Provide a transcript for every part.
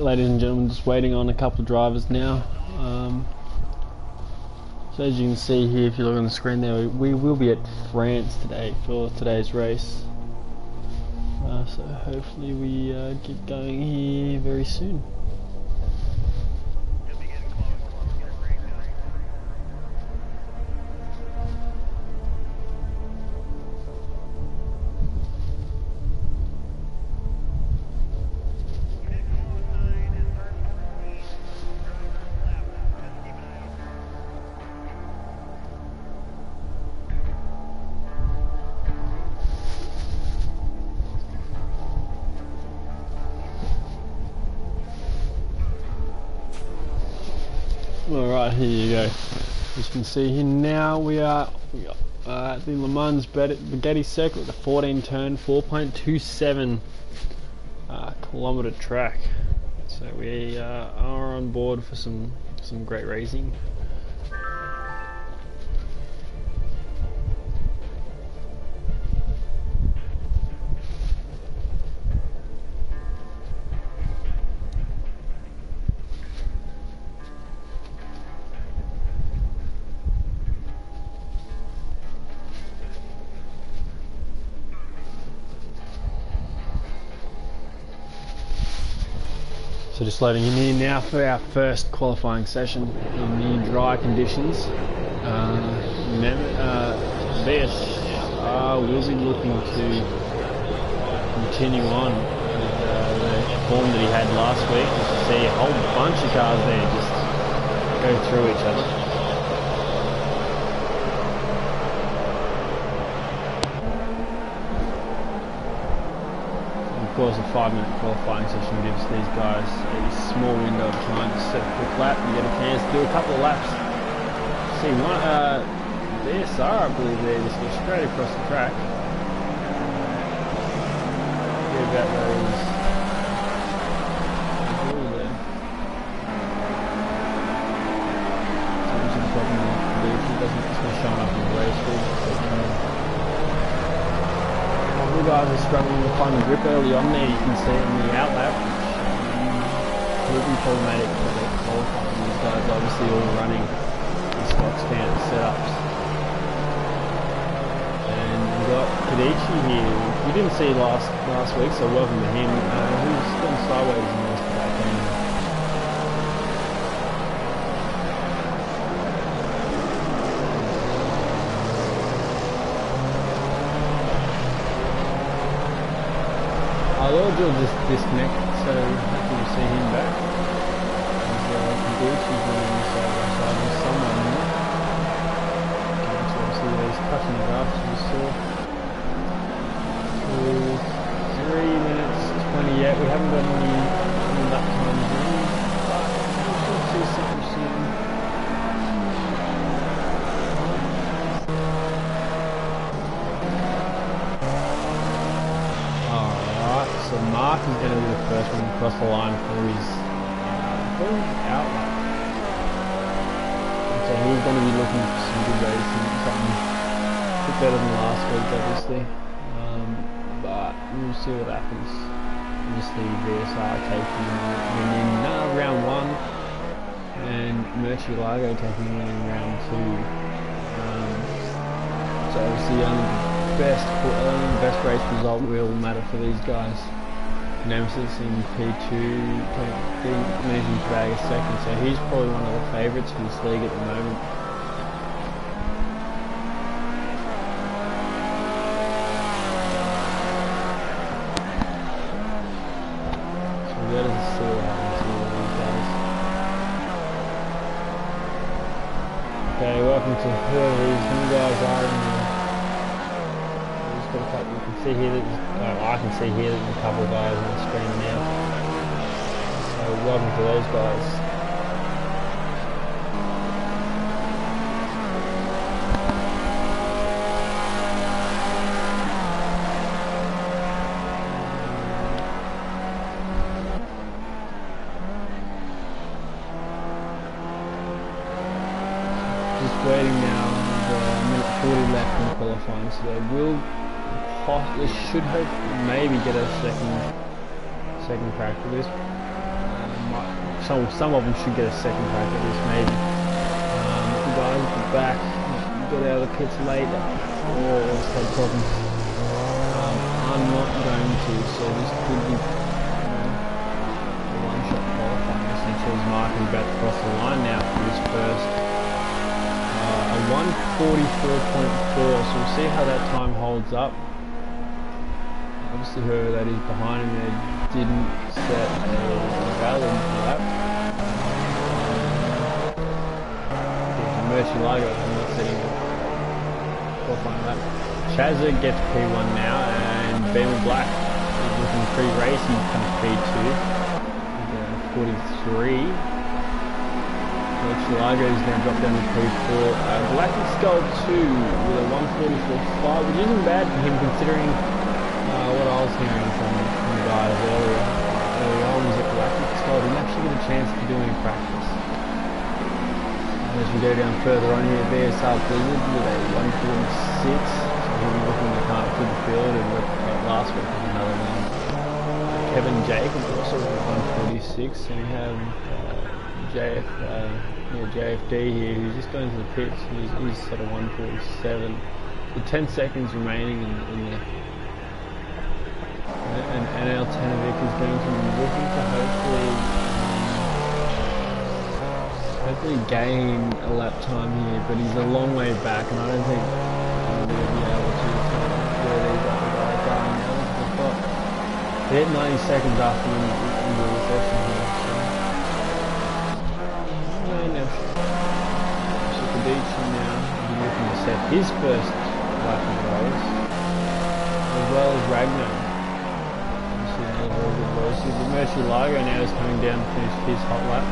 Alright, ladies and gentlemen, just waiting on a couple of drivers now. So as you can see here, if you look on the screen there, we will be at France today for today's race. So hopefully we get going here very soon. Alright, here you go. As you can see here now, we are at the Le Mans Bugatti circuit with a 14 turn, 4.27 kilometre track. So we are on board for some great racing. So just loading in here now for our first qualifying session in the dry conditions. VS will be looking to continue on with the form that he had last week. Just to see a whole bunch of cars there just go through each other. Of course, a 5-minute qualifying session gives these guys a small window of time to set a quick lap and get a chance to do a couple of laps. See, VSR, I believe they just go straight across the track. Hear about those rules there. Sometimes the problem with it doesn't just show up in the race field. You guys are struggling to find the grip early on there. You can see it in the outlap, which will be problematic for the qualifying. These guys obviously all running the stock standard setups. And we've got Kadichi here. We didn't see last week, so welcome to him. Who's gone sideways in most of that game. Lord will just disconnect, so happy to see him back. He's running side by side with someone here. Obviously he's cutting the grass, as you saw. 3 minutes 28, we haven't got any lap times in, but we should see something soon. So Mark is going to be the first one across the line for his outlet. So he's going to be looking for some good racing, something a bit better than last week obviously. But we'll see what happens. Obviously VSR taking in round 1 and Murcielago taking in round 2. So obviously best race result will matter for these guys. Nemesis in P2, managing to bag a second, so he's probably one of the favourites for this league at the moment. So let us see what happens here with these guys. Okay, welcome to whoever these new guys are in there. You can see here that I can see here that there's a couple of guys on the screen now. So welcome to those guys. Just waiting now. There's a minute 40 left in qualifying, so they will. They should hope maybe get a second crack at this. some of them should get a second crack at this, maybe. The guys at the back got out of the pits late. Also had problems. I'm not going to, so this could be a one-shot qualifying. Essentially, his marking about to cross the line now for this first. A 1:44.4, so we'll see how that time holds up. Obviously, whoever that is behind him there didn't set a valid lap. Murcielago is not setting a qualifying lap. Chazza gets P1 now, and Beamer Black is looking pretty racy, comes P2. 43. Murcielago is going to drop down to P4. Black and Skull 2 with a 1:44.5, which isn't bad for him considering what I was hearing from the guys early on was that Galactic Skull didn't actually get a chance to do any practice. As we go down further on here, VSR Blizzard with a 1:46, so he'll be looking to come through the field and last week was another one. Kevin Jacobs also with a 1:46, and we have JFD here who's just going to the pits. He's sort of 1:47 with 10 seconds remaining in the and NL Tenovic is going to be looking to hopefully gain a lap time here, but he's a long way back, and I don't think he'll be able to tell where these other guys are now. They've got hit 90 seconds after into the session here, so Kadichi now will be looking to set his first lap of the race, as well as Ragnar. Murcielago now is coming down to finish his hot lap,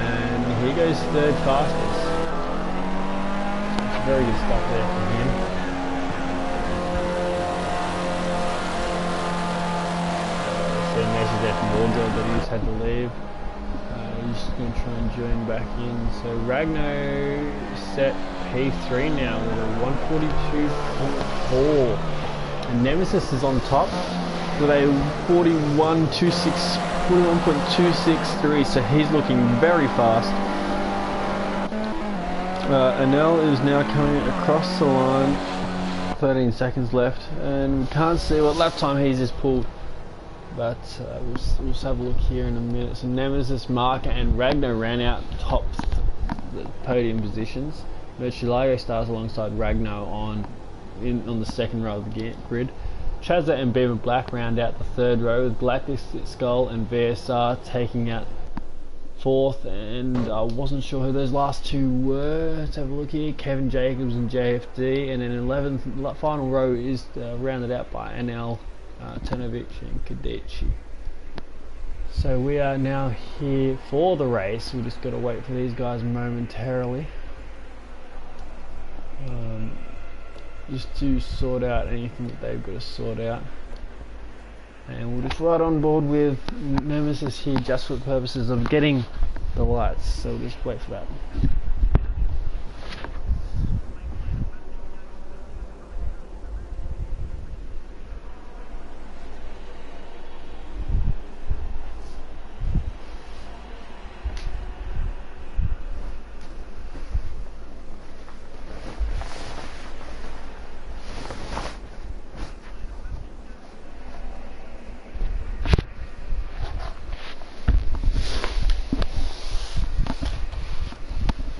and he goes third fastest. It's very good stuff there from him. See a message there from Wardell that he's had to leave. He's just going to try and join back in. So Ragnar set P3 now with a 1:42.4, and Nemesis is on top with a 41.263, so he's looking very fast. Anel is now coming across the line, 13 seconds left, and we can't see what lap time he's just pulled, but we'll just have a look here in a minute. So Nemesis, Marker and Ragnar ran out top the podium positions. Murcielago starts alongside Ragnar on the second row of the grid. Chazza and Beamer Black round out the third row, with Black Skull and VSR taking out fourth, and I wasn't sure who those last two were. Let's have a look here. Kevin Jacobs and JFD, and then 11th final row is rounded out by NL Tenovic and Kadichi. So we are now here for the race. We just got to wait for these guys momentarily. Just to sort out anything that they've got to sort out, and we'll just ride on board with Nemesis here just for the purposes of getting the lights, so we'll just wait for that.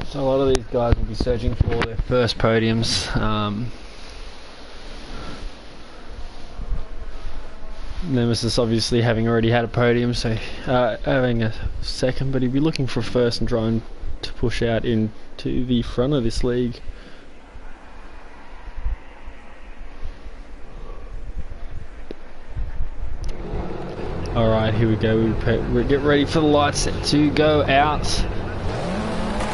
So a lot of these guys will be searching for their first podiums. Nemesis obviously having already had a podium, so having a second, but he'll be looking for a first and trying to push out into the front of this league. Alright, here we go. We get ready for the lights to go out.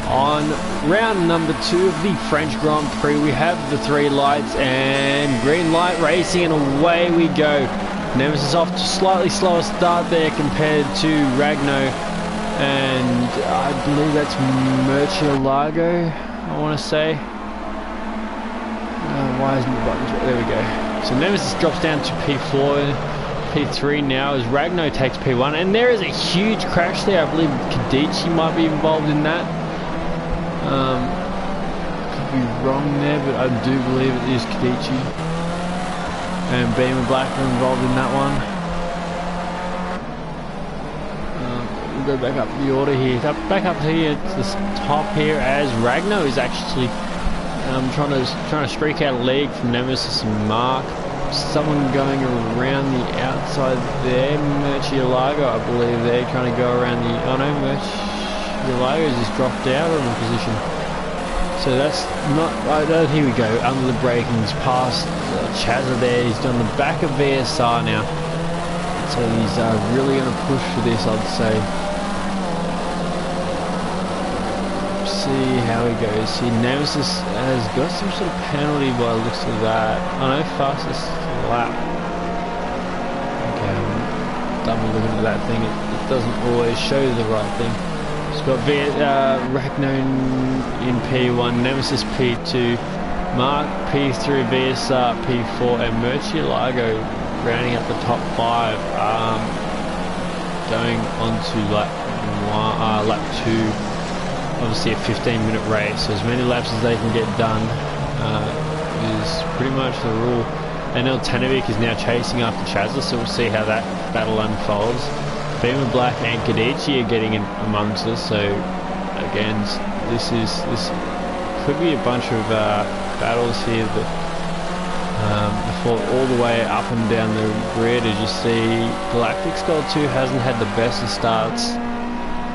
On round number 2 of the French Grand Prix, we have the 3 lights and green light racing, and away we go. Nemesis off to a slightly slower start there compared to Ragnar, and I believe that's Murcielago, I want to say. Why isn't the button? There we go. So Nemesis drops down to P4. P3 now as Ragno takes P1, and there is a huge crash there. I believe Kadichi might be involved in that. Could be wrong there, but I do believe it is Kadichi. And Beam and Black are involved in that one. We'll go back up the order here. Back up here to the top here as Ragno is actually trying to streak out a lead from Nemesis and Mark. Someone going around the outside there. Murcielago, I believe they're trying to go around the... Oh no, Murcielago's just dropped out of the position. So that's not... here we go, under the breakings, past Chazza there. He's done the back of VSR now. So he's really going to push for this, I'd say. See how he goes. See, Nemesis has got some sort of penalty by the looks of that. I know, fastest lap. Okay, I'm double looking at that thing. It doesn't always show the right thing. It's got Ragno in P1, Nemesis P2, Mark P3, VSR P4, and Murcielago rounding up the top 5. Going on to lap 2. Obviously a 15-minute race, so as many laps as they can get done is pretty much the rule. And Tanovic is now chasing after Chazza, so we'll see how that battle unfolds. Beamer Black and Kadichi are getting in amongst us, so again, this could be a bunch of battles here that fall all the way up and down the grid. As you see, Galactic's Gold 2 hasn't had the best of starts.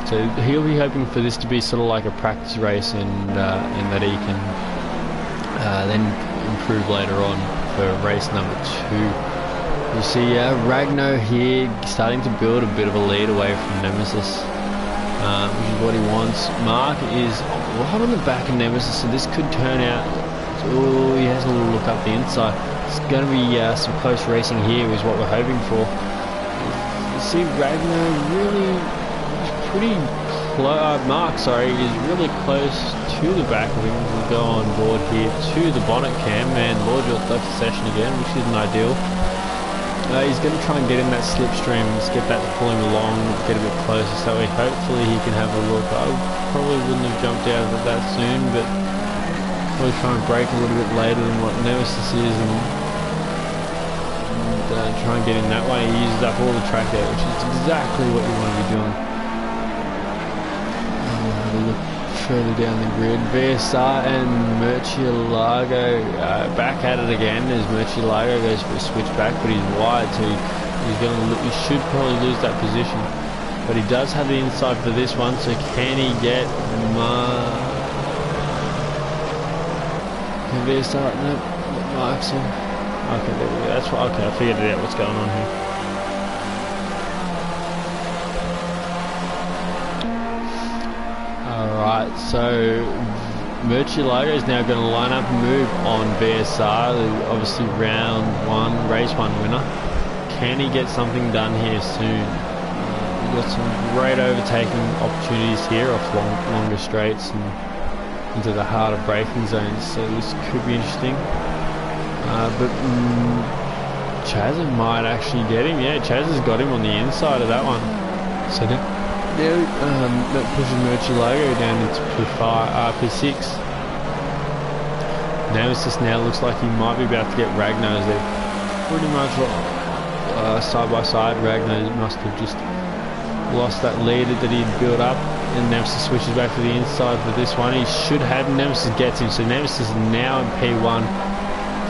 So he'll be hoping for this to be sort of like a practice race, and that he can then improve later on for race number 2. You see Ragno here starting to build a bit of a lead away from Nemesis, which is what he wants. Mark is right on the back of Nemesis, so this could turn out... Oh, he has a little look up the inside. It's going to be some close racing here is what we're hoping for. You see Ragno really... pretty close. Mark, sorry, is really close to the back of him. We'll go on board here to the bonnet cam, and Lordjot left the session again, which isn't ideal. He's going to try and get in that slipstream, just get that to pull him along, get a bit closer, so hopefully he can have a look. I probably wouldn't have jumped out of it that soon, but probably try and brake a little bit later than what Nemesis is, and try and get in that way. He uses up all the track there, which is exactly what you want to be doing. Look further down the grid. VSR and Murcielago back at it again as Murcielago goes for a switch back, but he's wide, so he should probably lose that position. But he does have the inside for this one, so can he get VSR? No, Mark's in. Okay, there we go. That's what. Okay, I figured out what's going on here. Alright, so Murcielago is now going to line up and move on VSR, obviously round 1, race 1 winner. Can he get something done here soon? We've got some great overtaking opportunities here off longer straights and into the harder braking zones, so this could be interesting. But Chazza might actually get him. Yeah, Chazza's got him on the inside of that one. So that pushes Murcielago down into P6. Nemesis now looks like he might be about to get Ragno. They're pretty much side by side. Ragno must have just lost that lead that he'd built up, and Nemesis switches back to the inside for this one. He should have. Nemesis gets him, so Nemesis is now in P1,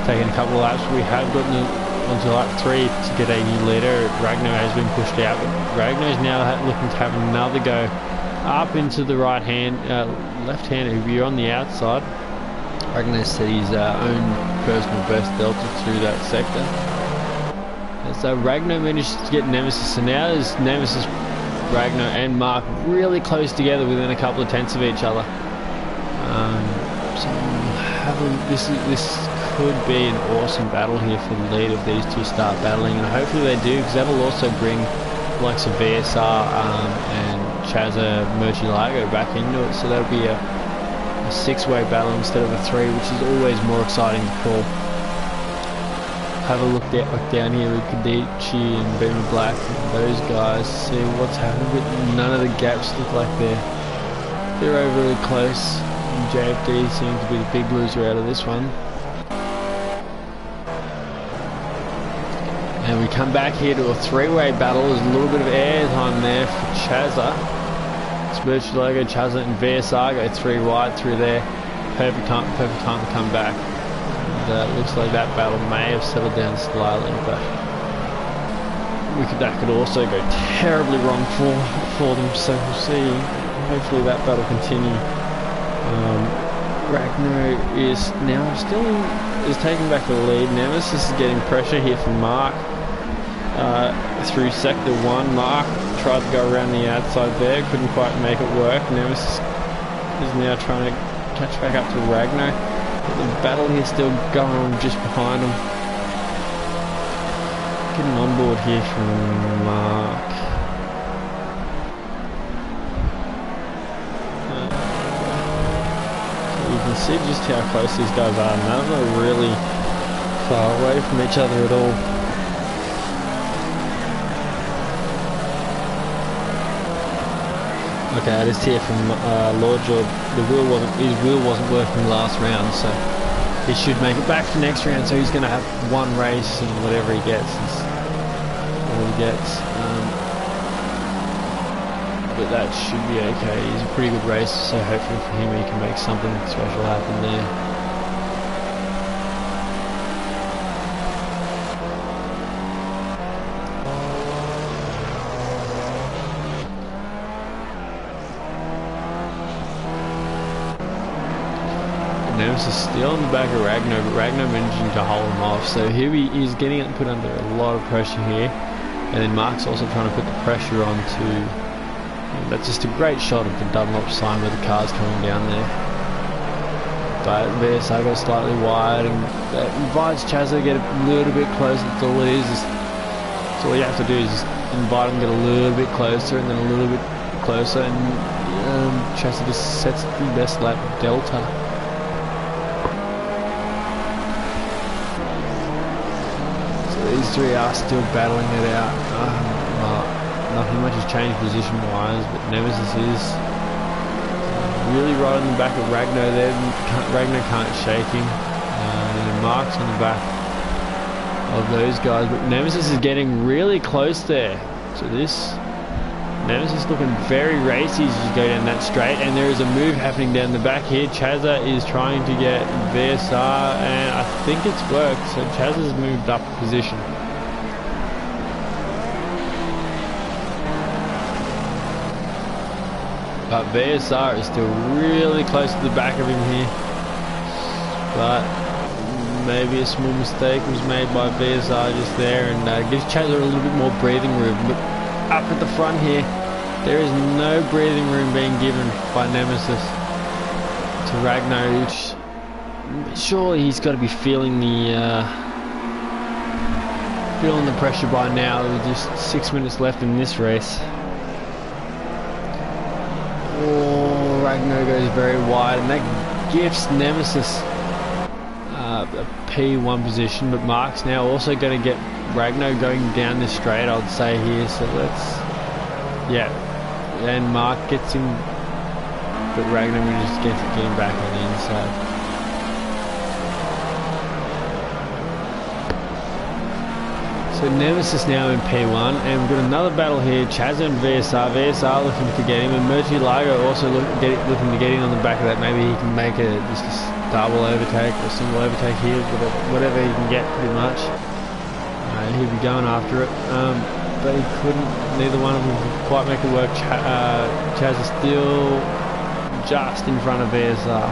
taking a couple of laps. We have gotten onto lap 3 to get a new leader. Ragno has been pushed out, but Ragno is now looking to have another go up into the right hand, left hand. If you're on the outside, Ragno set his own personal best delta through that sector. And so Ragno managed to get Nemesis, so now there's Nemesis, Ragno and Mark really close together within a couple of tenths of each other. So this could be an awesome battle here for the lead if these two start battling, and hopefully they do, because that'll also bring the likes of VSR and Chazza, Murcielago back into it, so that'll be a 6-way battle instead of a 3, which is always more exciting to call. have a look down here with Kadichi and Beamer Black and those guys, see what's happening, but none of the gaps look like they're overly close. And JFD seems to be the big loser out of this one. And we come back here to a three-way battle. There's a little bit of air time there for Chazza. Smirch Logo, Chazza and VSR go three wide through there. Perfect time to come back. And, looks like that battle may have settled down slightly, but that could also go terribly wrong for them. So we'll see. Hopefully that battle continue. Ragnar is now is taking back the lead. Nemesis is getting pressure here from Mark through sector 1. Mark tried to go around the outside there, couldn't quite make it work. Nemesis is now trying to catch back up to Ragnar. But the battle here still going on just behind him. Getting on board here from Mark. You can see just how close these guys are. None of them are really far away from each other at all. Okay, I just hear from Lord George, his wheel wasn't working last round, so he should make it back for next round. So he's going to have one race, and whatever he gets is all he gets. But that should be okay. He's a pretty good race, so hopefully for him he can make something special happen there. Nemesis is still in the back of Ragnar, but Ragnar managing to hold him off. So here he is getting put under a lot of pressure here, and then Mark's also trying to put the pressure onto. That's just a great shot of the Dunlop sign with the cars coming down there. But VSR got slightly wide, and that invites Chazza to get a little bit closer. That's all it is. That's all you have to do is just invite him to get a little bit closer, and then a little bit closer, and Chazza just sets the best lap delta. So these three are still battling it out. Nothing much has changed position-wise, but Nemesis is really right on the back of Ragnar there. Ragnar can't shake him. And Mark's on the back of those guys, but Nemesis is getting really close there. So Nemesis looking very racy as you go down that straight, and there is a move happening down the back here. Chazza is trying to get VSR, and I think it's worked. So Chazza's moved up a position. But VSR is still really close to the back of him here. But maybe a small mistake was made by VSR just there, and gives Chazza a little bit more breathing room. But up at the front here, there is no breathing room being given by Nemesis to Ragnar, which surely he's got to be feeling the pressure by now. With just 6 minutes left in this race. Oh, Ragnar goes very wide, and that gifts Nemesis a P1 position, but Mark's now also going to get Ragnar going down this straight, I'd say here. So and Mark gets him, but Ragnar just gets getting back on the inside. So Nemesis now in P1, and we've got another battle here. Chazza and VSR. VSR looking to get him, and Murcielago also looking to get in on the back of that. Maybe he can make just a double overtake or a single overtake here, whatever he can get, pretty much. He'd be going after it, but he couldn't. Neither one of them could quite make it work. Chazza still just in front of VSR.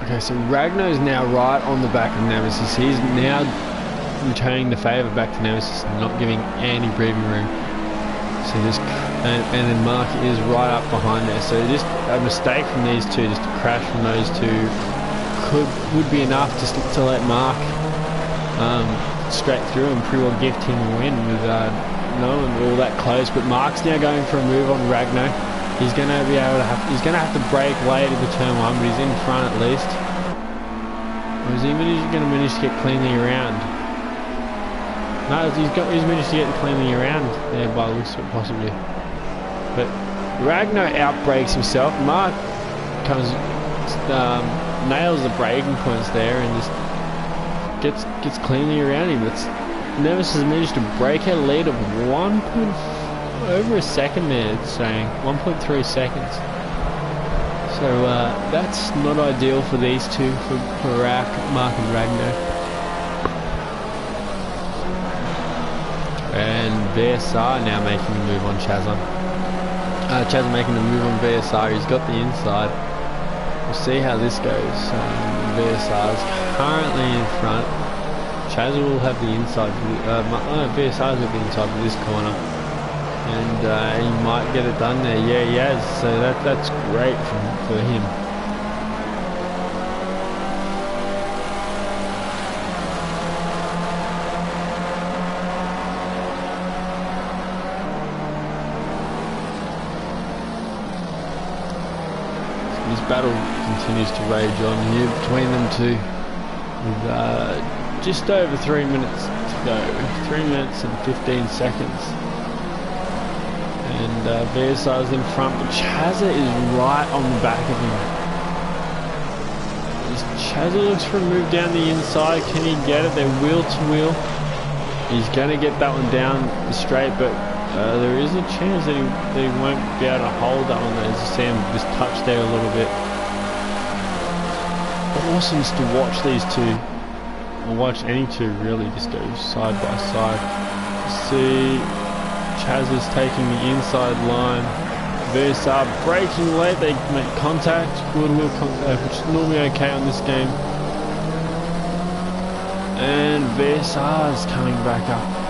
Okay, so Ragnar's now right on the back of Nemesis. He's now returning the favour back to Nemesis and not giving any breathing room. So and then Mark is right up behind there. So just a mistake from these two, just a crash from those two, would be enough just to let Mark straight through and pretty well gift him a win with no one all that close. But Mark's now going for a move on Ragno. He's going to be able to he's going to have to brake late into turn one, but he's in front at least. Or is he going to manage to get cleanly around? No, he's managed to get cleanly around there by the looks of it, possibly. But Ragno outbrakes himself. Mark comes nails the braking points there and just gets cleanly around him. Nevis has managed to break a lead of over a second there, it's saying 1.3 seconds. So that's not ideal for these two, for Mark and Ragno. And VSR now making the move on Chazza. Chazza making the move on VSR. He's got the inside. We'll see how this goes. VSR is currently in front. Chazza will have the inside. VSR's got the inside for this corner, and he might get it done there. Yeah, he has. So that's great for him. This battle continues to rage on here between them two, with just over 3 minutes to go. 3 minutes and 15 seconds. And VSR's in front, but Chazza is right on the back of him. Chazza looks for a move down the inside. Can he get it? They're wheel to wheel. He's going to get that one down the straight, but there is a chance that he won't be able to hold that one. As you see him just touch there a little bit. Awesome just to watch these two, or watch any two really, just go side by side. See, Chaz is taking the inside line. VSR braking late, they make contact, good wheel contact, which is normally okay on this game. And VSR is coming back up.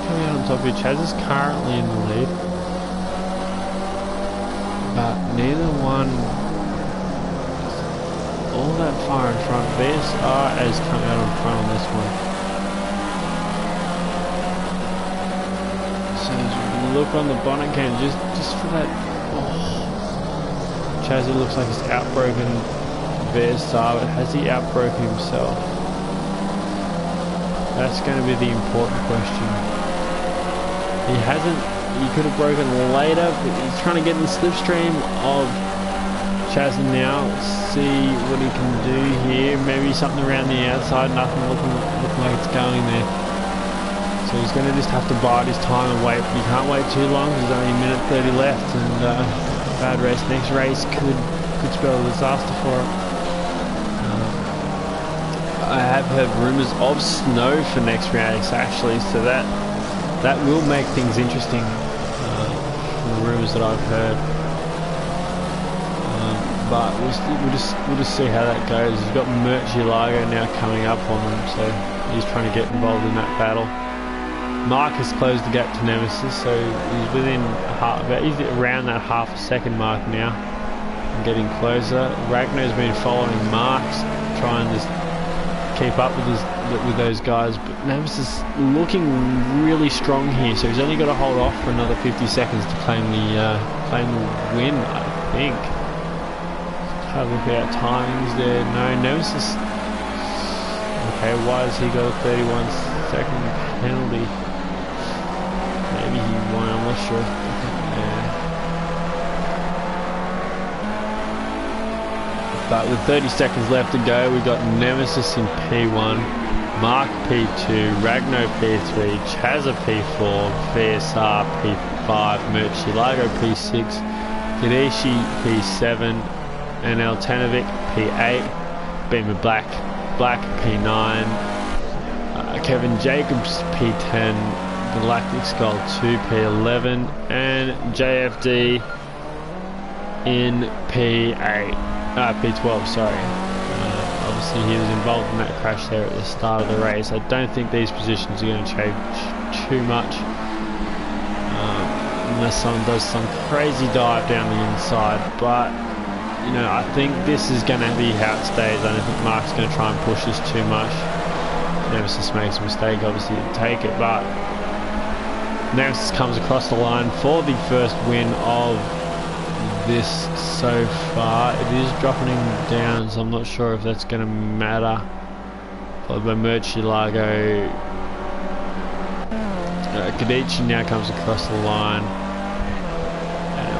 Coming out on top here. Chaz is currently in the lead, but neither one is all that far in front. VSR has come out in front on this one. So as we look on the bonnet cam, just for that. Oh. Chaz, it looks like he's outbroken VSR, but has he outbroken himself? That's going to be the important question. He hasn't, he could have broken later, but he's trying to get in the slipstream of Chazza now. See what he can do here. Maybe something around the outside, nothing looking like it's going there. So he's going to just have to bide his time and wait. You can't wait too long, there's only a minute 30 left, and bad race. Next race could spell a disaster for him. I have heard rumours of snow for next race actually, so that will make things interesting. From the rumours that I've heard, but we'll just see how that goes. He's got Murcielago now coming up on him, so he's trying to get involved in that battle. Mark has closed the gap to Nemesis, so he's within he's around that half a second mark now, and getting closer. Ragno's been following Mark's, trying to keep up with those guys, but Nemesis looking really strong here, so he's only got to hold off for another 50 seconds to claim the win, I think. Have a look at our timings there. No, Nemesis. Okay, why has he got a 31-second penalty? Maybe he won, I'm not sure. Yeah. But with 30 seconds left to go, we've got Nemesis in P1, Mark P2, Ragno P3, Chazza P4, VSR P5, Murcielago P6, Gadeshi P7, and Altanovic P8, Beamer Black P9, Kevin Jacobs P10, Galactic Skull 2 P11, and JFD in P12, sorry. Obviously he was involved in that crash there at the start of the race. I don't think these positions are going to change too much, unless someone does some crazy dive down the inside, but you know, I think this is going to be how it stays. I don't think Mark's going to try and push this too much. Nemesis makes a mistake, obviously, to take it, but Nemesis comes across the line for the first win of this so far. It is dropping him down, so I'm not sure if that's going to matter. Followed by Murcielago. Kadichi now comes across the line.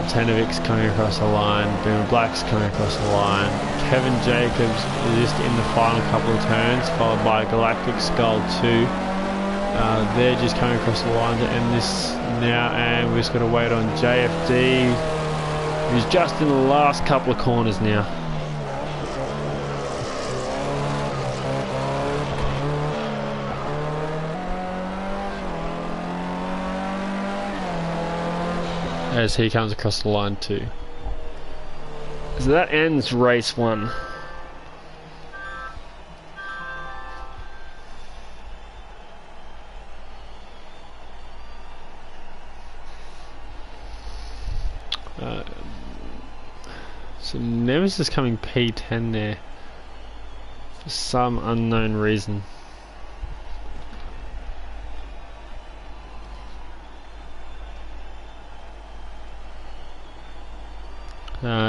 Tanovic's coming across the line. Boomer Black's coming across the line. Kevin Jacobs is just in the final couple of turns, followed by Galactic Skull 2. They're just coming across the line to end this now, and we're just going to wait on JFD, who's just in the last couple of corners now. As he comes across the line too. So that ends race 1. So Nemesis coming P10 there for some unknown reason.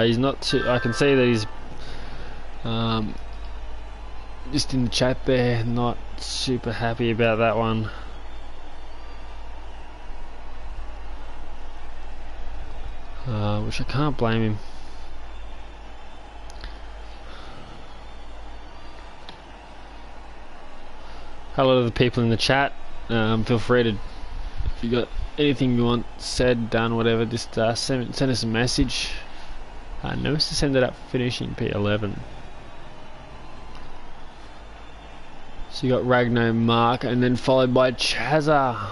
He's not too, I can see that he's just in the chat there, not super happy about that one. Which I can't blame him. Hello to the people in the chat. Feel free to, if you got anything you want said, done, whatever, just send us a message. Nemesis ended up finishing P11. So you got Ragno, Mark, and then followed by Chazza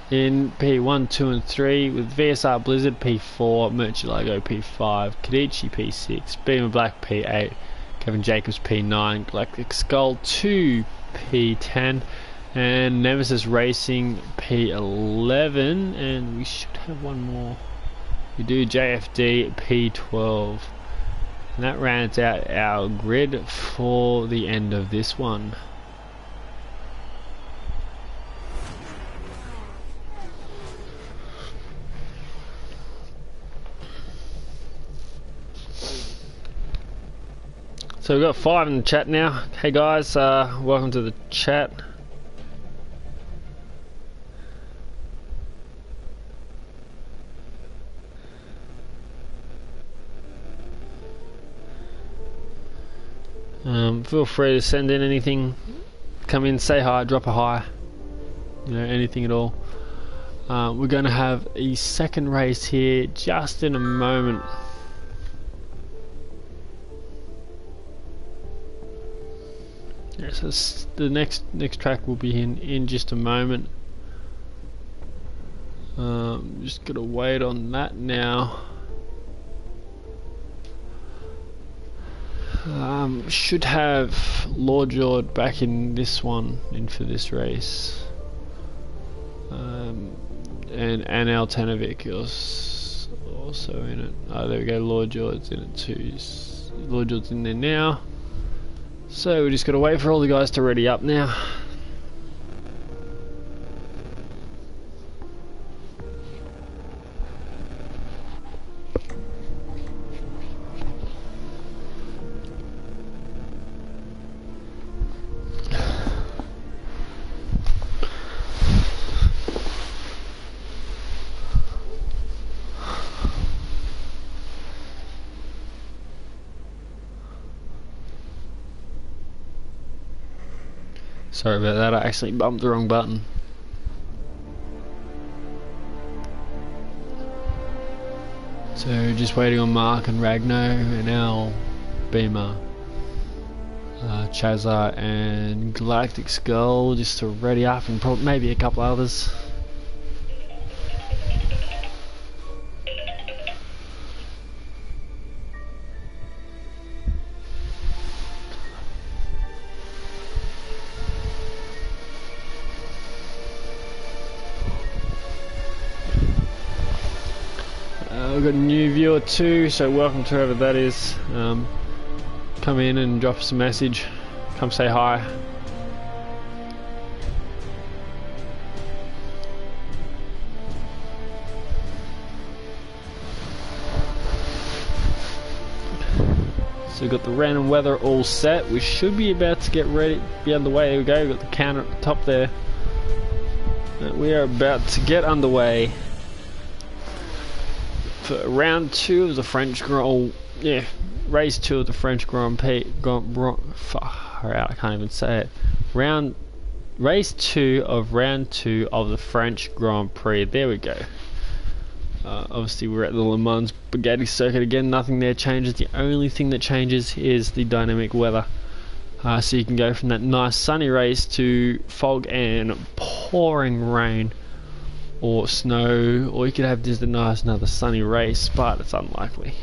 in P1, 2 and 3 with VSR Blizzard P4, Murcielago P5, Kadichi P6, Beamer Black P8, Kevin Jacobs P9, Galactic Skull 2 P10, and Nemesis Racing P11, and we should have one more. We do JFD P12, and that rounds out our grid for the end of this one. So we've got 5 in the chat now. Hey guys, welcome to the chat. Feel free to send in anything, come in, say hi, drop a hi, you know, anything at all. We're going to have a second race here just in a moment. Yeah, so the next track will be in just a moment. Just gotta wait on that now. Should have Lord George back in this one, in for this race. And Al Tanovic is also in it. Oh, there we go, Lord George's in it too. Lord George's in there now. So we just gotta wait for all the guys to ready up now. Sorry about that, I actually bumped the wrong button. So just waiting on Mark and Ragno and Al, Beamer, Chazza and Galactic Skull just to ready up, and probably maybe a couple others. We've got a new viewer too, so welcome to whoever that is. Come in and drop us a message. Come say hi. So we've got the random weather all set. We should be about to get ready, be underway. There we go, we've got the counter at the top there. We are about to get underway for round 2 of the French Grand, race 2 of the French Grand Prix. Far out, I can't even say it. Race 2 of round 2 of the French Grand Prix. There we go. Obviously we're at the Le Mans Bugatti circuit again. Nothing there changes. The only thing that changes is the dynamic weather. So you can go from that nice sunny race to fog and pouring rain or snow, or you could have just a nice another sunny race, but it's unlikely.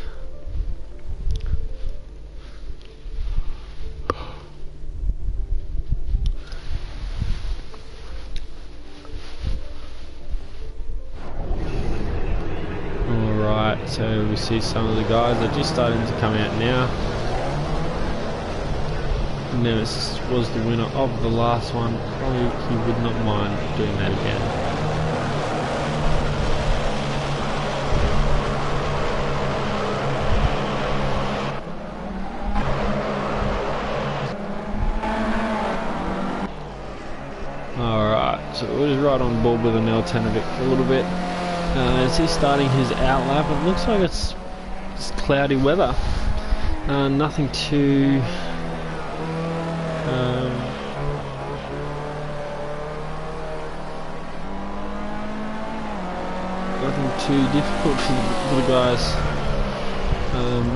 Alright, so we see some of the guys are just starting to come out now. Nemesis was the winner of the last one. Probably he would not mind doing that again. Alright, so we're just right on board with an Altanovic for a little bit. As he's starting his out lap, it looks like it's cloudy weather. Nothing too nothing too difficult for the guys.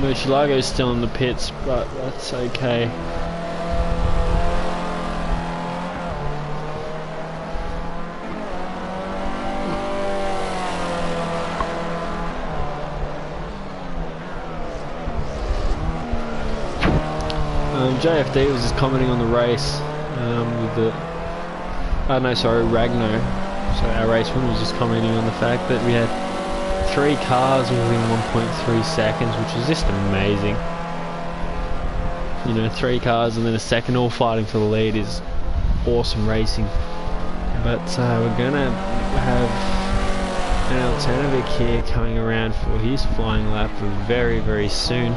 Murcielago's still in the pits, but that's okay. JFD was just commenting on the race with the... Ragno. So our race one was just commenting on the fact that we had 3 cars within 1.3 seconds, which is just amazing. You know, 3 cars and then a second all fighting for the lead is awesome racing. But we're gonna have an Altanovic here coming around for his flying lap very, very soon.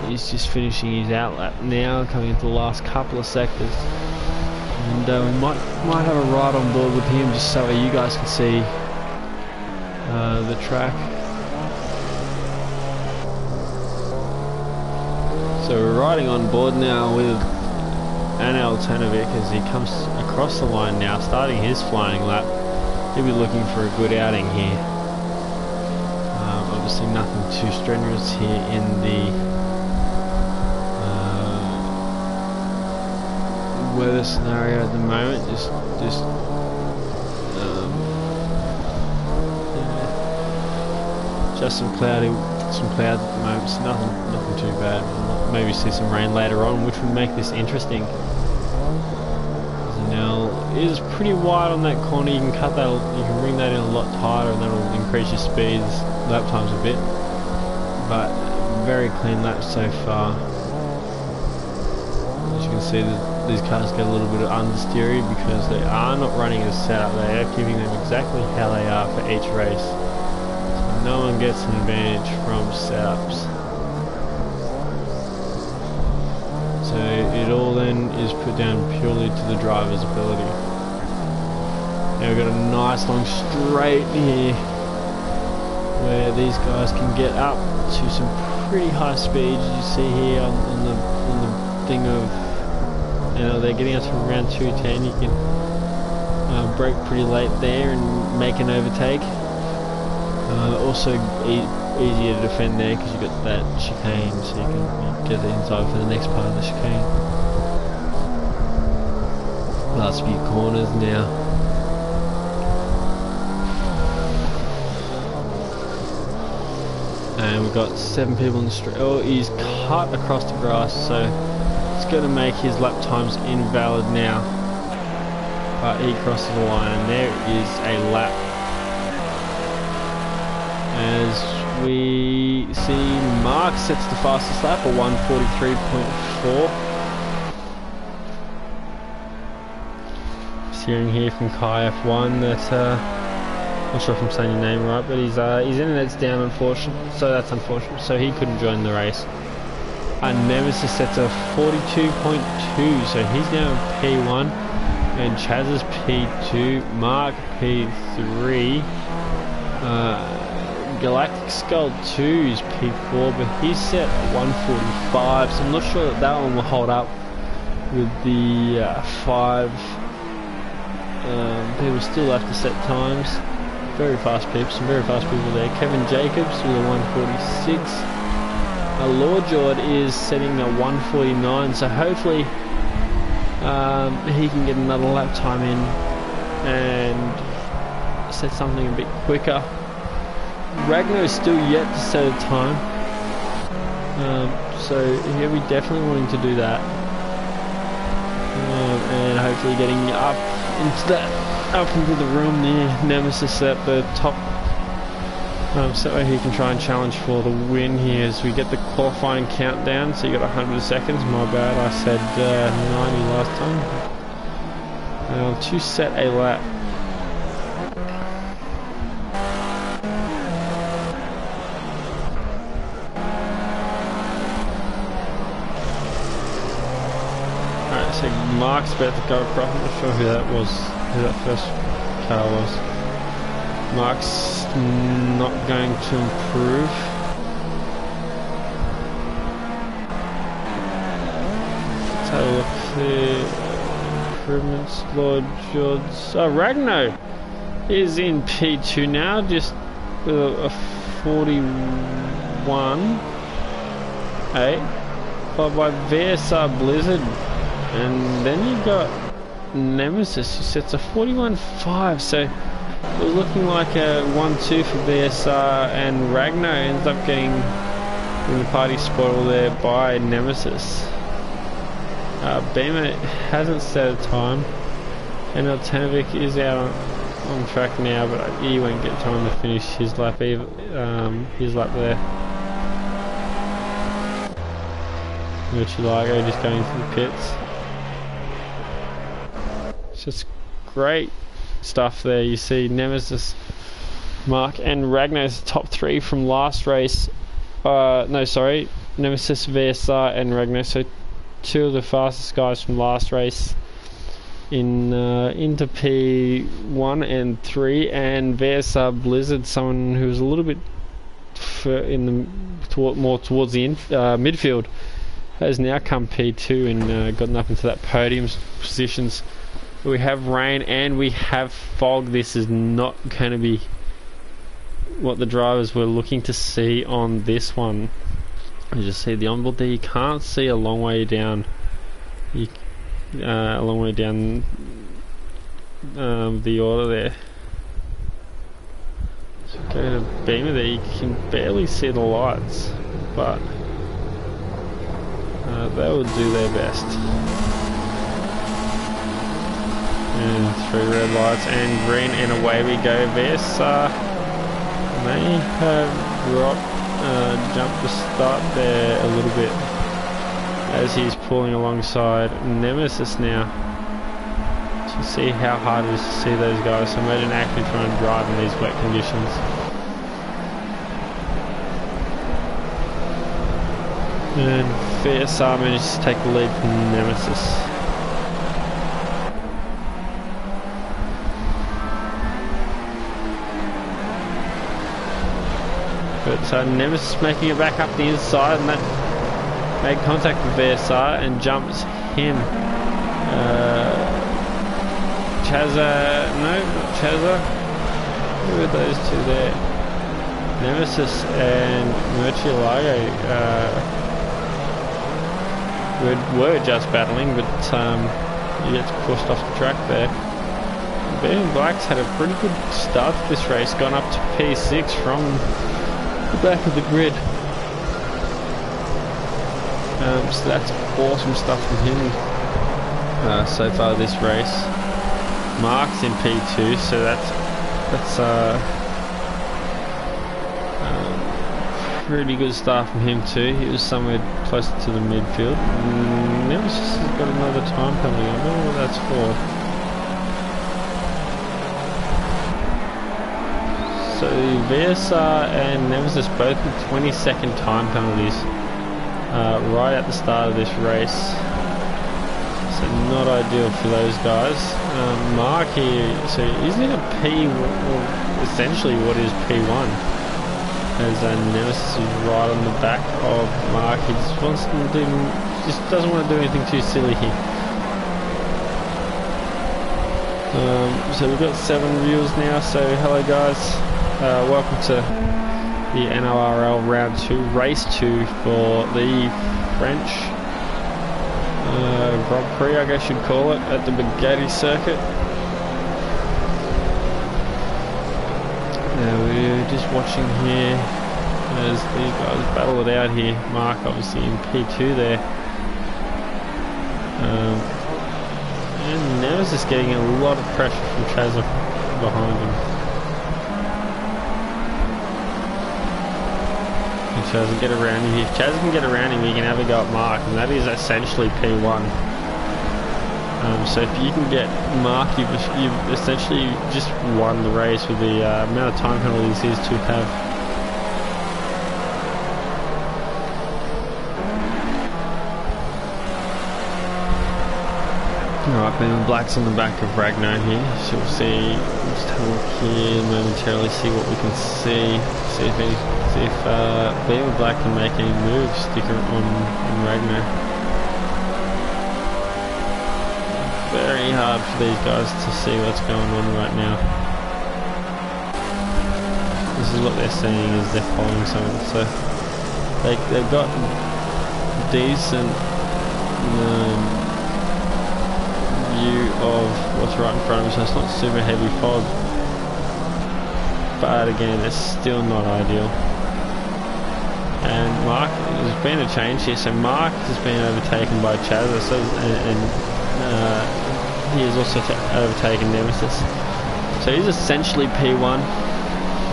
He's just finishing his out lap now, coming into the last couple of sectors, and we might have a ride on board with him just so you guys can see the track. So we're riding on board now with an Altanovic as he comes across the line now, starting his flying lap. He'll be looking for a good outing here. Obviously nothing too strenuous here in the weather scenario at the moment. Just some clouds at the moment, so nothing too bad. Maybe see some rain later on, which would make this interesting. Now it is pretty wide on that corner. You can cut that, you can bring that in a lot tighter, and that'll increase your speeds, lap times a bit. But very clean laps so far. As you can see, these cars get a little bit of understeery because they are not running as set up. They are keeping them exactly how they are for each race. So no one gets an advantage from setups. So it all then is put down purely to the driver's ability. Now we've got a nice long straight here where these guys can get up to some pretty high speeds. You see here on the thing of, you know, they're getting up to around 210. You can brake pretty late there and make an overtake. Also easier to defend there because you've got that chicane, so you can get the inside for the next part of the chicane. Last few corners now. And we've got 7 people in the street. Oh, he's cut across the grass, so it's going to make his lap times invalid now. But he crosses the line, and there is a lap. we see Mark sets the fastest lap at 1:43.4. Just hearing here from Kai F1 that not sure if I'm saying your name right, but his internet's down, unfortunately. So that's unfortunate. So he couldn't join the race. Nemesis sets a 42.2, so he's now in P1, and Chaz is P2, Mark P3, Galactic Skull 2 is P4, but he's set at 1:45, so I'm not sure that one will hold up with the 5 people still have to set times. Very fast people, some very fast people there. Kevin Jacobs with a 1:46. Lord Jord is setting a 1:49, so hopefully he can get another lap time in and set something a bit quicker. Ragnar is still yet to set a time, so he'll be definitely wanting to do that, and hopefully getting up into the room near Nemesis at the top. So he can try and challenge for the win here as we get the qualifying countdown. So you got 100 seconds. My bad, I said 90 last time. To set a lap. Alright, so Mark's about to go across. I'm not sure who that was, who that first car was. Mark's not going to improve. Let's have a look there. Improvements, Lord George. Oh, Ragnar is in P2 now, just with a 41.8, followed by VSR Blizzard, and then you got Nemesis who sets a 41.5. So it was looking like a 1-2 for VSR, and Ragnar ends up getting in the party spoil there by Nemesis. Beamer hasn't set a time, and Altanovic is out on track now, but he won't get time to finish his lap either, there. Murcielago just going to the pits. It's just great stuff there. You see Nemesis, Mark and Ragnar's top 3 from last race. Nemesis, VSR and Ragnar, so 2 of the fastest guys from last race into P1 and 3, and VSR Blizzard, someone who was a little bit more towards the midfield, has now come P2 and gotten up into that podium positions. We have rain and we have fog. This is not going to be what the drivers were looking to see on this one. You just see the onboard there. You can't see a long way down. A long way down the order there. So go to Beamer there. You can barely see the lights, but they will do their best. And 3 red lights and green, and away we go. VSR may have jumped the start there a little bit as he's pulling alongside Nemesis now. To see how hard it is to see those guys. So imagine actually trying to drive in these wet conditions. And VSR managed to take the lead from Nemesis. But Nemesis making it back up the inside, and that made contact with VSR and jumps him. Chaza, no, not Chaza. Who are those 2 there? Nemesis and Murcielago were just battling, but he gets pushed off the track there. Being Blacks had a pretty good start to this race, gone up to P6 from the back of the grid. So that's awesome stuff from him so far this race. Mark's in P2, so that's Pretty good start from him too. He was somewhere closer to the midfield. Nemesis has got another time penalty. I don't know what that's for. So VSR and Nemesis both with 20-second time penalties right at the start of this race. So not ideal for those guys. Mark here, so he's in a P, well, essentially what is P1. As Nemesis is right on the back of Mark. He just doesn't want to do anything too silly here. So we've got 7 viewers now. So hello guys, welcome to the NORL round 2, race 2 for the French Grand Prix, I guess you'd call it, at the Bugatti circuit. We're just watching here as these guys battle it out here. Mark obviously in P2 there. And Nemesis getting a lot of pressure from Chazza behind him. And Chazza can get around him. If Chazza can get around him, he can have a go at Mark, and that is essentially P1. So if you can get Mark, you've essentially just won the race with the amount of time penalties he is to have. Alright, Ben Black's on the back of Ragnar here, so we'll see, we'll just have a look here momentarily, see what we can see if Ben Black can make any moves, sticker on Ragnar. Very hard for these guys to see what's going on right now. This is what they're seeing as they're following someone. So they've got decent view of what's right in front of them, so it's not super heavy fog. But again, it's still not ideal. And Mark, there's been a change here. So Mark has been overtaken by Chazza, so, and he has also overtaken Nemesis. So he's essentially P1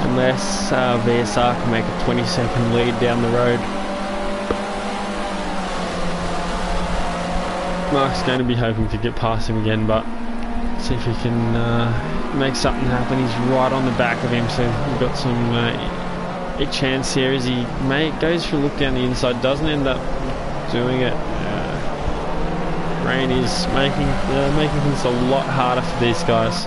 unless VSR can make a 20-second lead down the road. Mark's going to be hoping to get past him again, but see if he can make something happen. He's right on the back of him, so we've got some a chance here as he goes for a look down the inside, doesn't end up doing it. Rain is making things a lot harder for these guys.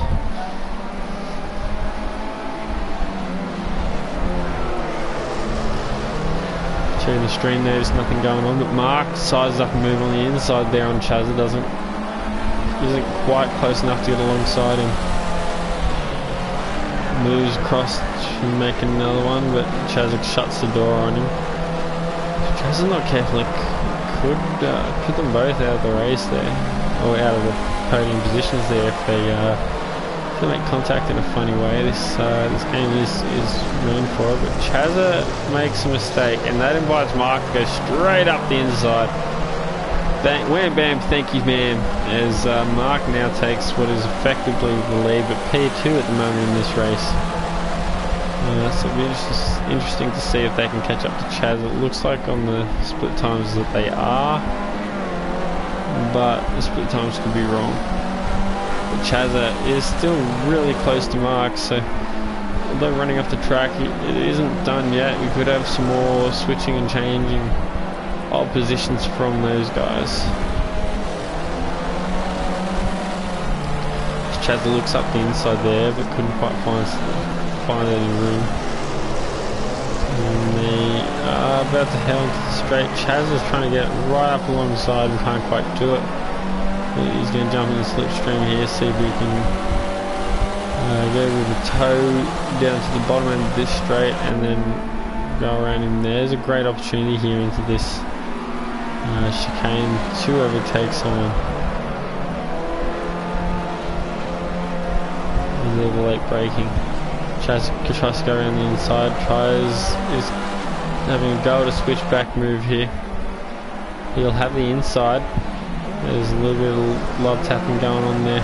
Checking the stream, there's nothing going on, but Mark sizes up and move on the inside there on Chazza, isn't quite close enough to get alongside him. Moves across to make another one, but Chazza shuts the door on him. Chazza's not careful. Could put them both out of the race there, or out of the podium positions there if they make contact in a funny way. This game is known for it, but Chazza makes a mistake, and that invites Mark to go straight up the inside. Wham bam, thank you ma'am, as Mark now takes what is effectively the lead, but P2 at the moment in this race. So it'll be interesting to see if they can catch up to Chazza. It looks like on the split times that they are, but the split times could be wrong. But Chazza is still really close to Mark, so although running off the track, it isn't done yet. We could have some more switching and changing of positions from those guys. Chazza looks up the inside there, but couldn't quite find any room. And they are about to head onto the straight. Chazza's trying to get right up alongside and can't quite do it. But he's going to jump in the slipstream here, see if we can go with a toe down to the bottom end of this straight and then go around him. There's a great opportunity here into this chicane to overtake someone. Level 8 braking. Chaz tries to go around the inside, is having a go at a switchback move here. He'll have the inside. There's a little bit of love tapping going on there.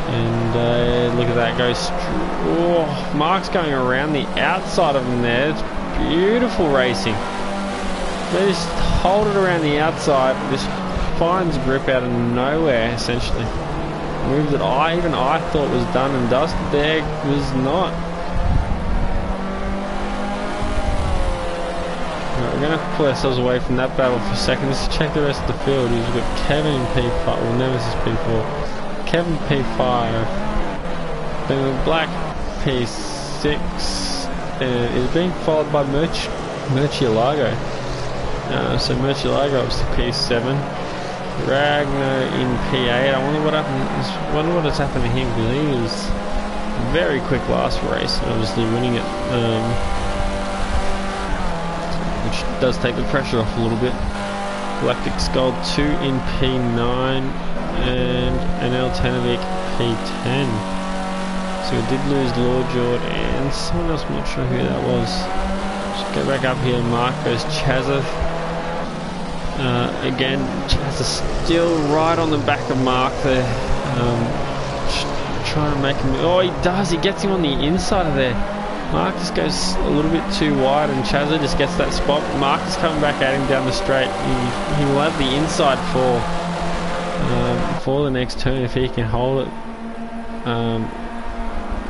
And look at that, Mark's going around the outside of him there. It's Beautiful racing. They just hold it around the outside, just finds grip out of nowhere, essentially. Move that even I thought was done and dusted there was not. Right, we're going to pull ourselves away from that battle for a second just to check the rest of the field. We've got Kevin in P5, well, Nemesis P4, Kevin P5, then Black P6, and is being followed by Murcielago. So Murcielago was to P7, Ragnar in P8. I wonder what happened. Wonder what has happened to him, because he was very quick last race, obviously winning it, which does take the pressure off a little bit. Galactic Skull 2 in P9 and an Altanovic P10. So we did lose Lord Jord and someone else, I'm not sure who that was. Just go back up here, Marcos Chazov. Again, Chazov still right on the back of Mark there. Trying to make him, oh he does, he gets him on the inside of there. Mark just goes a little bit too wide and Chazov just gets that spot. Mark is coming back at him down the straight. He will have the inside for the next turn if he can hold it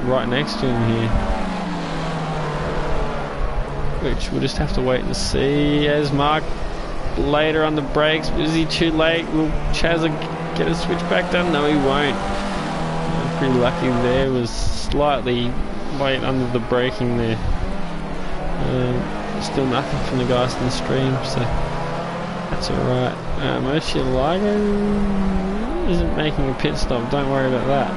right next to him here, which we'll just have to wait and see. As Mark later on the brakes, is he too late? Will Chazza get a switch back done? No, he won't. Pretty lucky there, was slightly late under the braking there. Still nothing from the guys in the stream, so that's alright. Murcielago isn't making a pit stop, don't worry about that.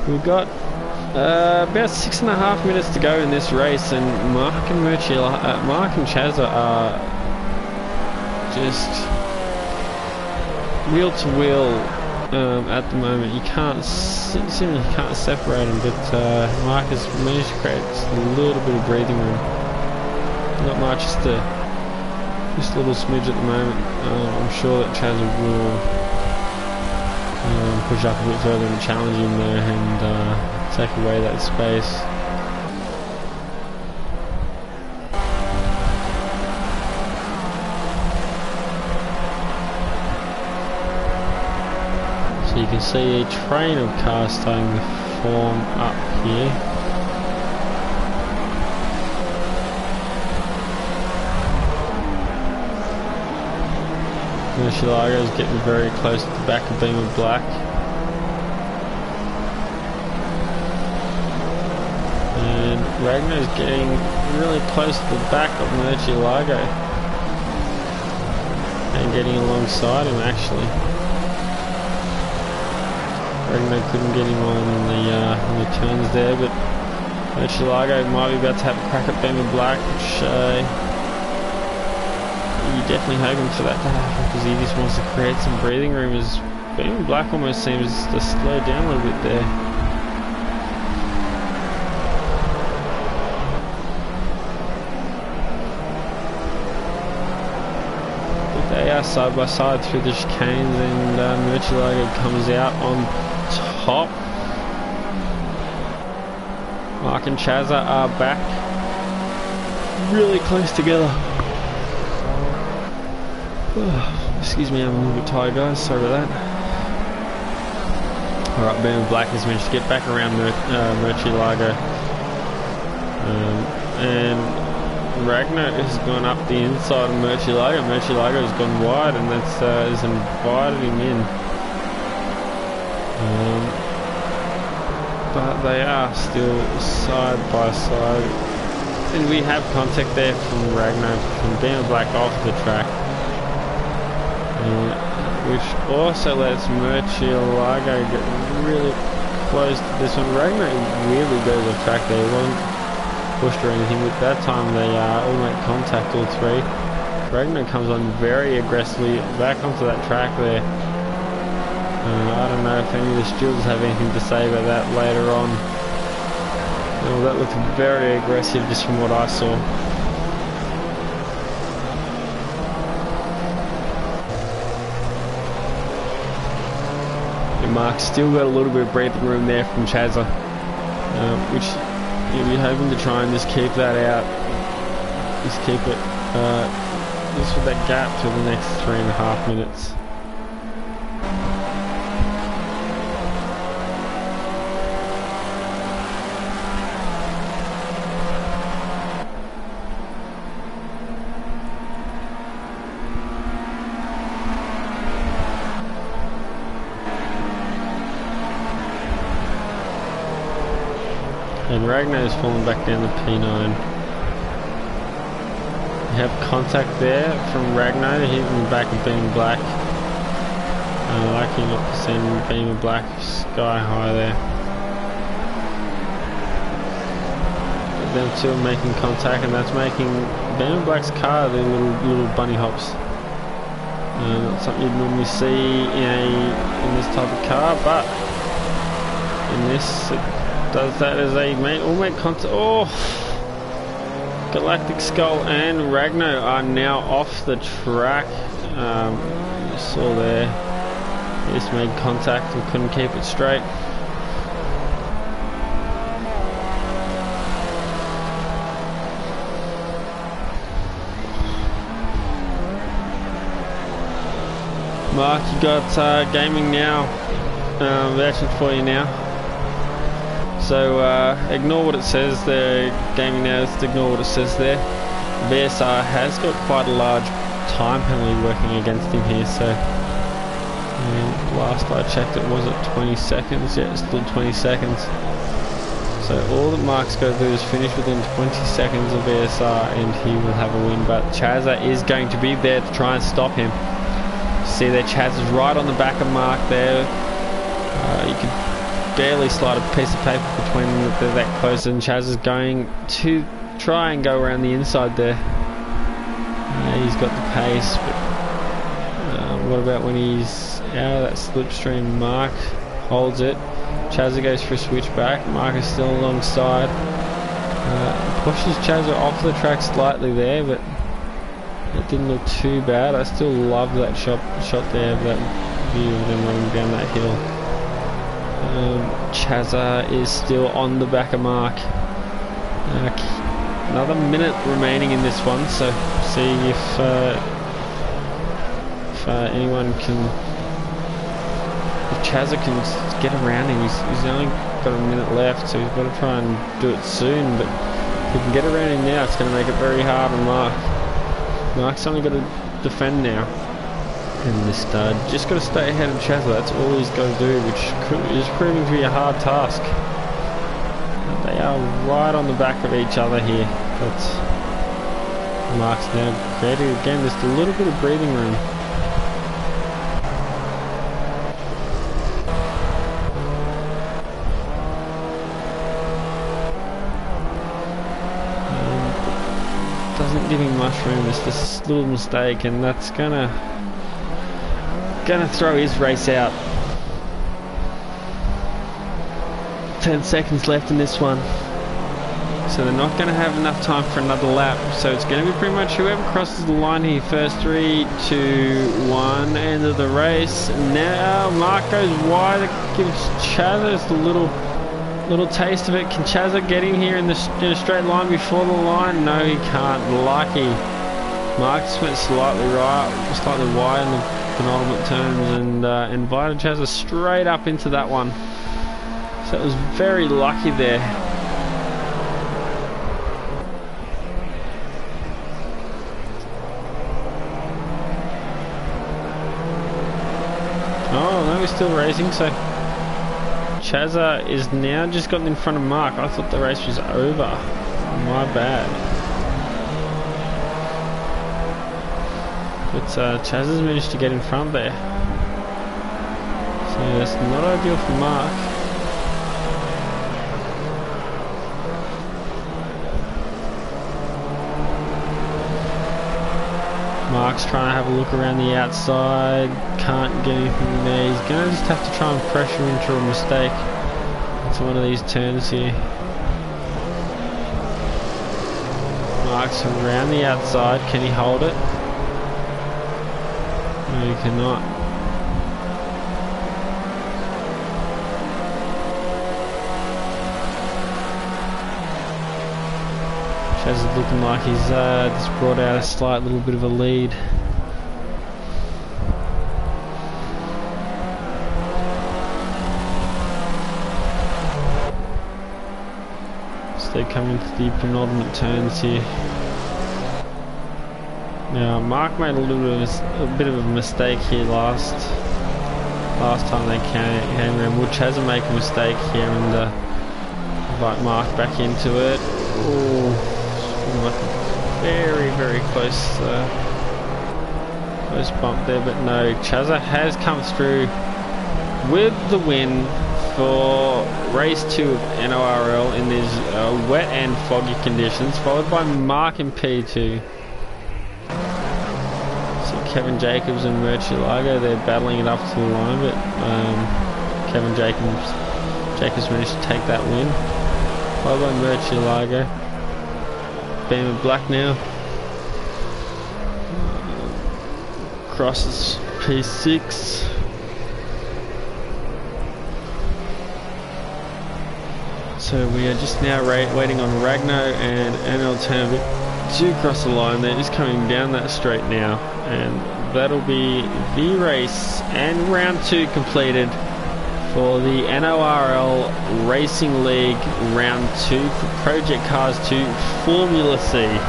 We've got about 6.5 minutes to go in this race, and Mark and Chazza are just wheel to wheel at the moment. You can't simply can't separate them, but Mark has managed to create just a little bit of breathing room. Not much, just a little smidge at the moment. I'm sure that Chazza will push up a bit further and challenge him there and take away that space. So you can see a train of cars starting to form up here. Murcielago is getting very close to the back of Beam of Black. And Ragnar is getting really close to the back of Murcielago. And getting alongside him actually. Ragnar couldn't get him on the turns there, but Murcielago might be about to have a crack at Beam of Black, which you're definitely hoping for that to happen, because he just wants to create some breathing room, as Beam of Black almost seems to slow down a little bit there. But they are side by side through the chicanes, and Murcielago comes out on top. Mark and Chazza are back really close together. Excuse me, I'm a little bit tired guys, sorry about that. Alright, Beam of Black has managed to get back around Murcielago. And Ragnar has gone up the inside of Murcielago. Murcielago has gone wide, and that's has invited him in. But they are still side by side. And we have contact there from Ragnar, from Beam of Black off the track. Which also lets Murcielago get really close to this one. Ragnar really goes off track there. He wasn't pushed or anything, but that time they all make contact, all three. Ragnar comes on very aggressively back onto that track there. I don't know if any of the stewards have anything to say about that later on. Well, that looked very aggressive just from what I saw. Mark's still got a little bit of breathing room there from Chazza, which you'll be hoping to try and just keep that out. Just keep it just with that gap for the next 3.5 minutes. And Ragnar's falling back down the P9. You have contact there from Ragnar, hitting the back of Beam Black. Lucky not to send Beam of Black sky high there. But them two are making contact, and that's making Beam of Black's car do little bunny hops. Not something you'd normally see in this type of car, but in this it does that as they all make contact. Oh! Galactic Skull and Ragnar are now off the track. You saw there, he just made contact and couldn't keep it straight. Mark, you got gaming now vouching for you now. So ignore what it says there, gaming now, just ignore what it says there. VSR has got quite a large time penalty working against him here, so last I checked it was at 20 seconds, yeah, it's still 20 seconds. So all that Mark's got to do is finish within 20 seconds of VSR and he will have a win, but Chazza is going to be there to try and stop him. See there, Chaz is right on the back of Mark there. You can barely slide a piece of paper between them, they're that close, and Chaz is going to try and go around the inside there. He's got the pace, but what about when he's out of that slipstream? Mark holds it, Chazza goes for a switchback, Mark is still alongside, pushes Chazza off the track slightly there, but it didn't look too bad. I still love that shot there of that view of them running down that hill. Chazza is still on the back of Mark. Another minute remaining in this one, so see if anyone can, if Chazza can get around him. He's only got a minute left, so he's got to try and do it soon, but if he can get around him now, it's going to make it very hard on Mark. Mark's only got to defend now. And this just got to stay ahead of Chazza, that's all he's got to do, which is proving to be a hard task. They are right on the back of each other here, but Mark's now created again just a little bit of breathing room. Doesn't give him much room, it's just a little mistake, and that's gonna throw his race out. 10 seconds left in this one, so they're not going to have enough time for another lap, so it's going to be pretty much whoever crosses the line here first. 3, 2, 1, end of the race. Now Mark goes wide, it gives Chazza just a little taste of it. Can Chazza get in here in a straight line before the line? No, he can't. Lucky. Mark just went slightly wide in the penultimate turns and invited Chazza straight up into that one. So it was very lucky there. Oh no, we're still racing, so Chazza is now just gotten in front of Mark. I thought the race was over. My bad. But Chazza's managed to get in front there. So that's not ideal for Mark. Mark's trying to have a look around the outside, can't get anything there. He's going to just have to try and pressure into a mistake into one of these turns here. Mark's around the outside, can he hold it? No, he cannot. Chaz is looking like he's just brought out a slight little bit of a lead. So they're coming to the penultimate turns here. Now Mark made a bit of a mistake here last time they came around. Will Chaz make a mistake here and invite Mark back into it? Oh, like a very close bump there, but no. Chazza has come through with the win for race 2 of NORL in these wet and foggy conditions, followed by Mark in P2. Kevin Jacobs and Murcielago, they're battling it up to the line, but Kevin Jacobs managed to take that win. Followed by Murcielago. Beamer Black now. Crosses P6. So we are just now waiting on Ragno and NL Turnbull to cross the line. They're just coming down that straight now. And that'll be the race and round 2 completed for the NORL Racing League round 2 for Project Cars 2 Formula C.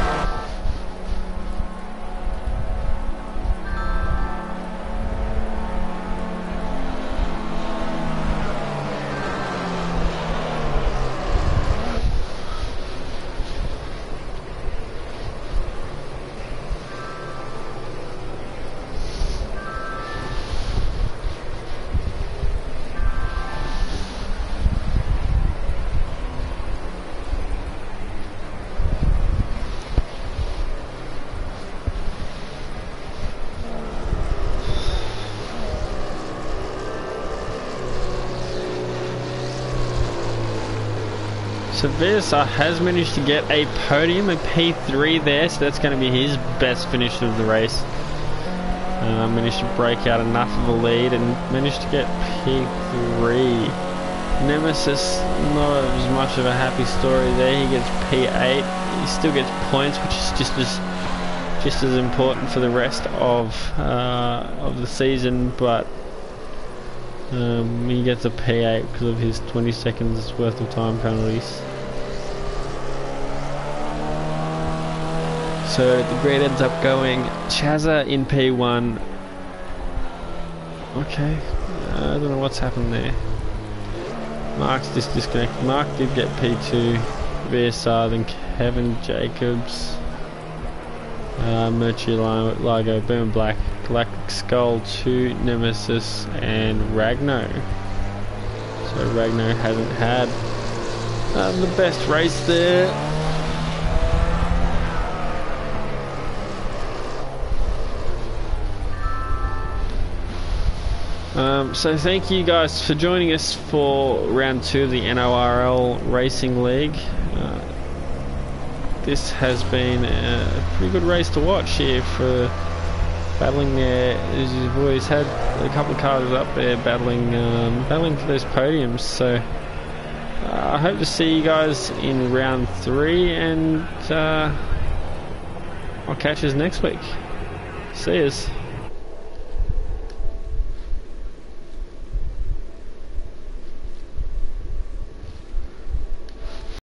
So VSR has managed to get a podium, a P3 there, so that's going to be his best finish of the race. Managed to break out enough of a lead and managed to get P3. Nemesis, not as much of a happy story there. He gets P8. He still gets points, which is just as important for the rest of the season, but he gets a P8 because of his 20 seconds worth of time penalties. So the grid ends up going Chazza in P1. Okay, I don't know what's happened there. Mark's just disconnected. Mark did get P2, VSR, then Kevin Jacobs, Murcielago, Boom Black, Galactic Skull, 2 Nemesis, and Ragno. So Ragno hasn't had the best race there. So thank you guys for joining us for round 2 of the NORL Racing League. This has been a pretty good race to watch here for battling there. As you've always had a couple of cars up there battling for those podiums. So I hope to see you guys in round 3, and I'll catch you next week. See yous.